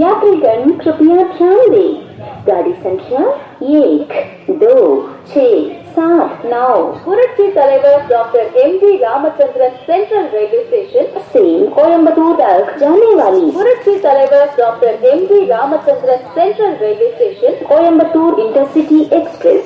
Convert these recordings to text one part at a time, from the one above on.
यात्रीगण कृपया ध्यान दें, गाड़ी संख्या 1, 2, 6, 7, 9 புரட்சி தலைவர் doctor MG. Ramachandran central railway station से कोयम्बटूर तक जाने वाली புரட்சி தலைவர் doctor MG. Ramachandran central railway station Coimbatore intercity express.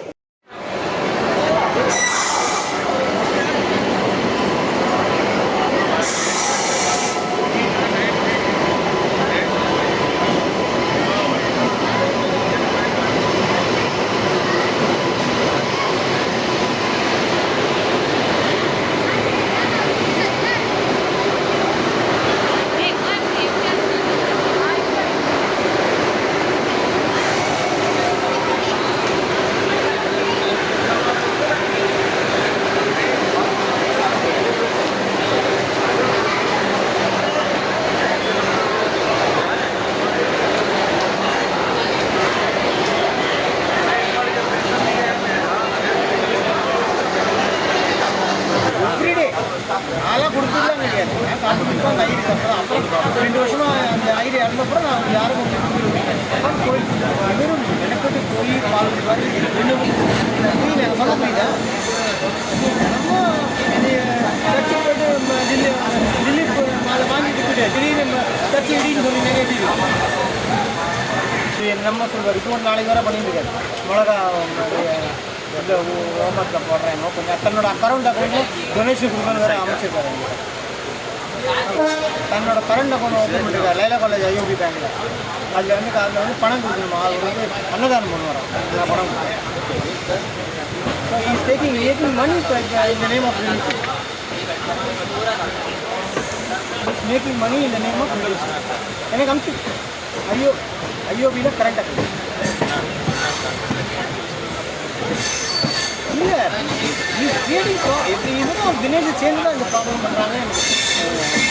நான்லாம் கொடுத்துருந்தாங்க நான் காம்படிஷன் அந்த ஐடி அப்புறம் 2 வருஷமாக அந்த ஐடி இறந்தப்பறம் நான் யாரும் அப்புறம் கோயில் வெறும் மெனக்கட்டு போய் பால் மாதிரி நீங்கள் சொல்ல முடியுதா நம்ம சர்ச்சுக்கு போய்ட்டு டெல்லி அதை வாங்கிட்டு போய்ட்டு திடீர்னு சர்ச்சு இடின்னு சொல்லி நெகட்டிவ் நம்ம சொல்வார் இப்போ ஒரு நாளைக்கு வர பண்ணிட்டு இருக்காரு மிளகா இந்த ஹோம்ஒர்க்கில் போடுறேன் கொஞ்சம் தன்னோட கரண்ட் அக்கௌண்ட்டும் டொனேஷன் கொடுக்கணும் வேறு அமைச்சிருக்காரு தன்னோட கரண்ட் அக்கௌண்ட் ஓப்பன் பண்ணிருக்காரு லைலா காலேஜ் ஐஓபி பேங்கில் அதில் வந்து பணம் கொடுக்கணுமா அவர் வந்து அன்னதானம் பண்ணுவாராம் நான் பணம் கொடுக்குறேன் so is making money in the name of religion making money in the name of religion எனக்கு அனுப்பிச்சு ஐஓபியில் கரண்ட் அக்கௌண்ட் இல்லை இதுவும் தினேஷ் சேர்ந்து தான் இந்த ப்ராப்ளம் பண்ணுறாங்க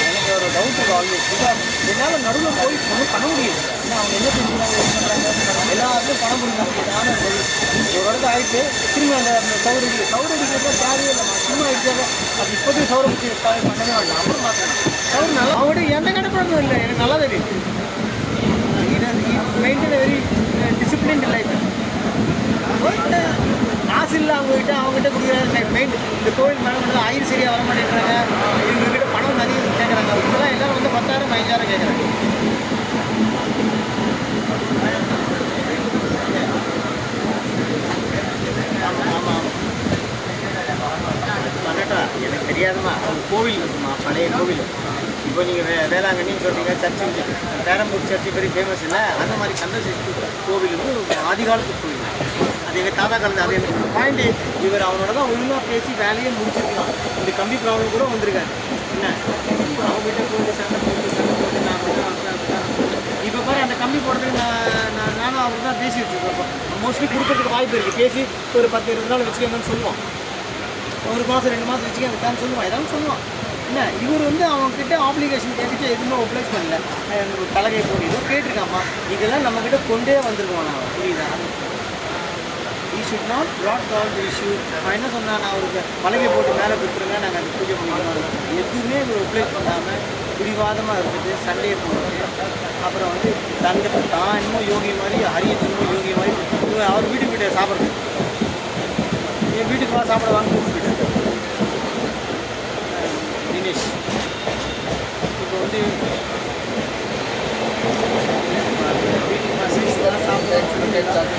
எனக்கு ஒரு டவுட் இருக்குது ஆல்வேஸ் பிகாஸ் என்னால் நடுவில் போய் ஒன்றும் பண்ண முடியும் ஏன்னா அவங்க என்ன செஞ்சுக்கிறாங்க என்ன பண்ணுறாங்க எல்லாருக்கும் பணம் கொடுக்குறாங்க நானும் ஒரு இடத்துல ஆகிட்டு திரும்பி அந்த சவுரடிக்கிறப்ப தேவையே இல்லை சும்மா ஆகிடுச்சாங்க அது இப்போதைக்கு சவுரடிச்சு பண்ணவே வேண்டாம் அப்புறம் பார்க்கலாம் சவுர் நல்லா அவங்கள்ட்ட எந்த கடைப்பழக்கம் இல்லை எனக்கு நல்லா தெரியும் மெயின்டைன் வெரி டிசிப்ளின்ட் லைஃப் காசு இல்லை அவங்ககிட்ட கொடுக்குறாங்க மெயின் இந்த கோவில் மேலே ஆயிரம் சரியாக வர மாட்டேங்கிறாங்க இவங்ககிட்ட பணம் நிறைய கேட்குறாங்க இப்போலாம் எல்லோரும் வந்து 10,000 15,000 கேட்குறாங்க ஆமாம் பண்ணட்டா எனக்கு தெரியாதுமா அவங்க கோவில் இருக்குமா பழைய கோவில் இப்போ நீங்கள் வேளாங்கண்ணின்னு சொல்கிறீங்க சர்ச்சு பேரம்பூர் சர்ச்சு பெரிய ஃபேமஸ் இல்லை அந்த மாதிரி கந்தசஷ்டி கோவில் வந்து ஆதிகாலத்து கோவில் அது எங்கள் தாத்தா காலத்து அது எனக்கு பாயிண்ட் இவர் அவனோட தான் ஒழுங்காக பேசி வேலையே முடிச்சிருக்கலாம் இந்த கம்பி ப்ராப்ளம் கூட வந்திருக்காரு என்ன அவங்ககிட்ட போட்டு சண்டை போட்டு நான் இப்போ பாரு அந்த கம்பி போடுறதுக்கு நானும் அவர் தான் பேசி வச்சுருக்கோம் மோஸ்ட்லி கொடுக்கறதுக்கு வாய்ப்பு இருக்குது பேசி ஒரு 10-20 நாள் வச்சுக்கோங்கன்னு சொல்லுவோம் ஒரு மாதம் 2 மாதம் வச்சுக்கோங்க சொல்லுவான் ஏதாவது சொல்லுவான் என்ன இவர் வந்து அவங்ககிட்ட ஆப்ளிகேஷன் கேட்டுட்டு எதுவுமே ஒப்ளைஸ் பண்ணல கலகை போட்டு ஏதோ கேட்டிருக்காம்மா இதெல்லாம் நம்மக்கிட்ட கொண்டே வந்துருக்கோம் நான் புரியுதா he should not brought down the issue நான் என்ன சொன்னேன் நான் அவருக்கு மலைகை போட்டு மேலே கொடுத்துருங்க நாங்கள் அந்த பூஜை பண்ணிக்கிறோம் எதுவுமே இவர் ஒப்ளைஸ் பண்ணாமல் பிடிவாதமாக இருக்குது சண்டையை போட்டு அப்புறம் வந்து தான் இன்னும் யோகி மாதிரி ஹரியன் இன்னும் யோகி மாதிரி அவர் வீட்டுக்கு போய்ட்டு சாப்பிட்றது என் வீட்டுக்கு வா சாப்பிட வாங்க கூப்பிட்டு தினேஷ் இப்போ வந்து வீட்டுக்கு சாப்பிட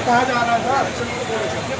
कहा जा रहा था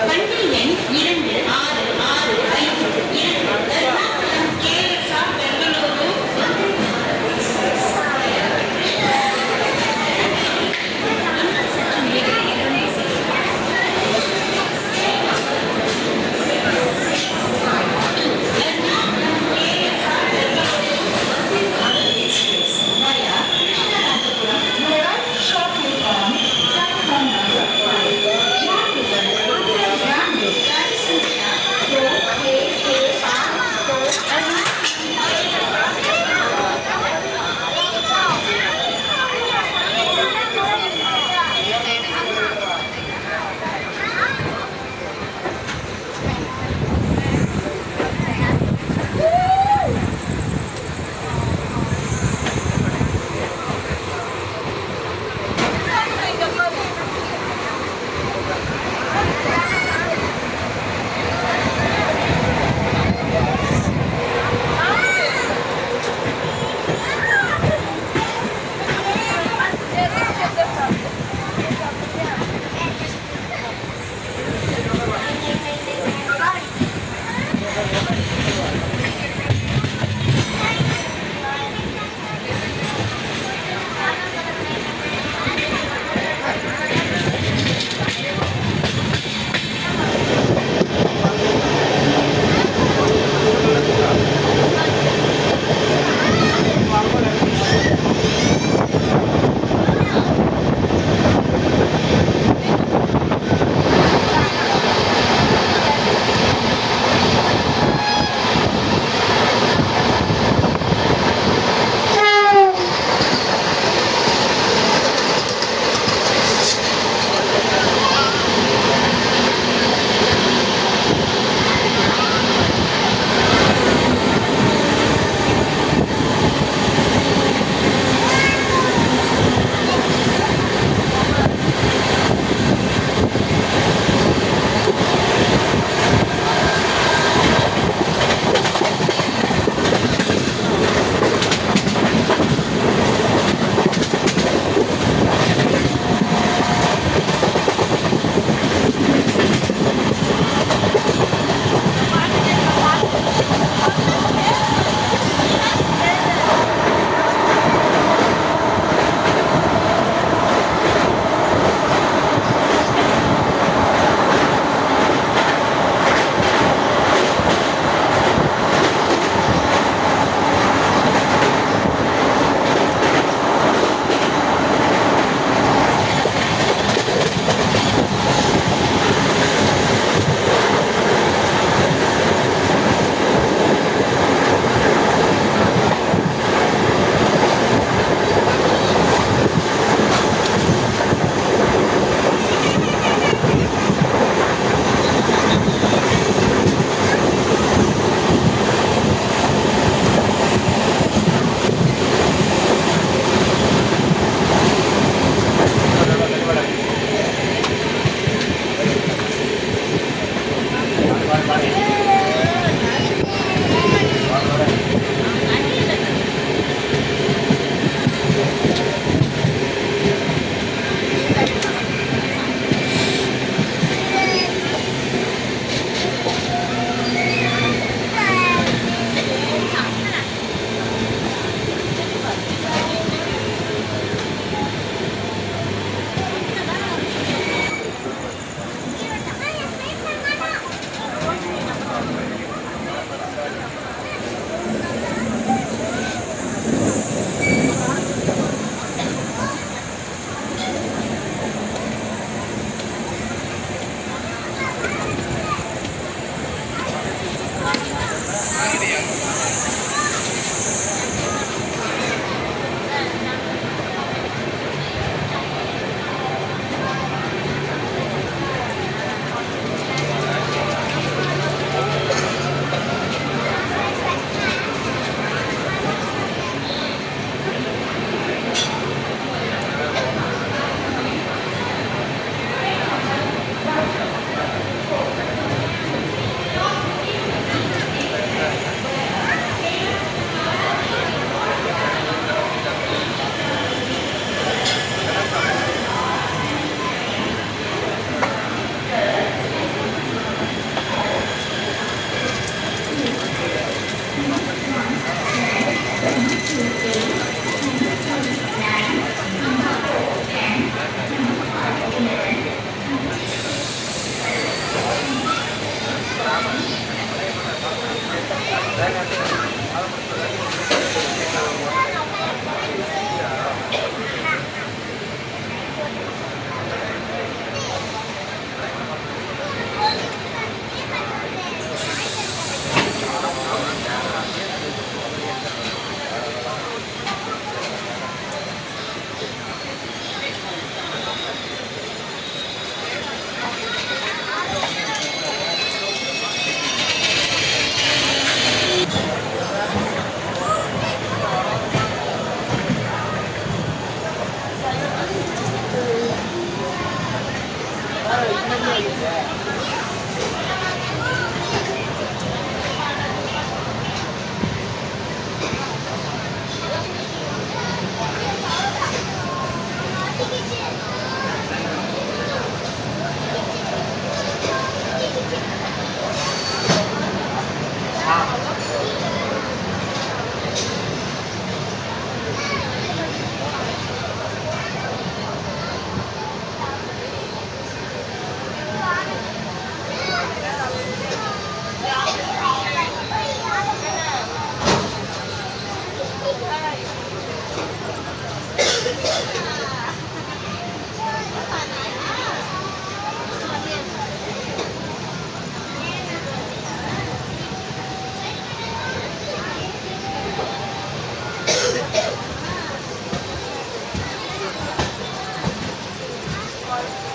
வண்டி எண் 2过来。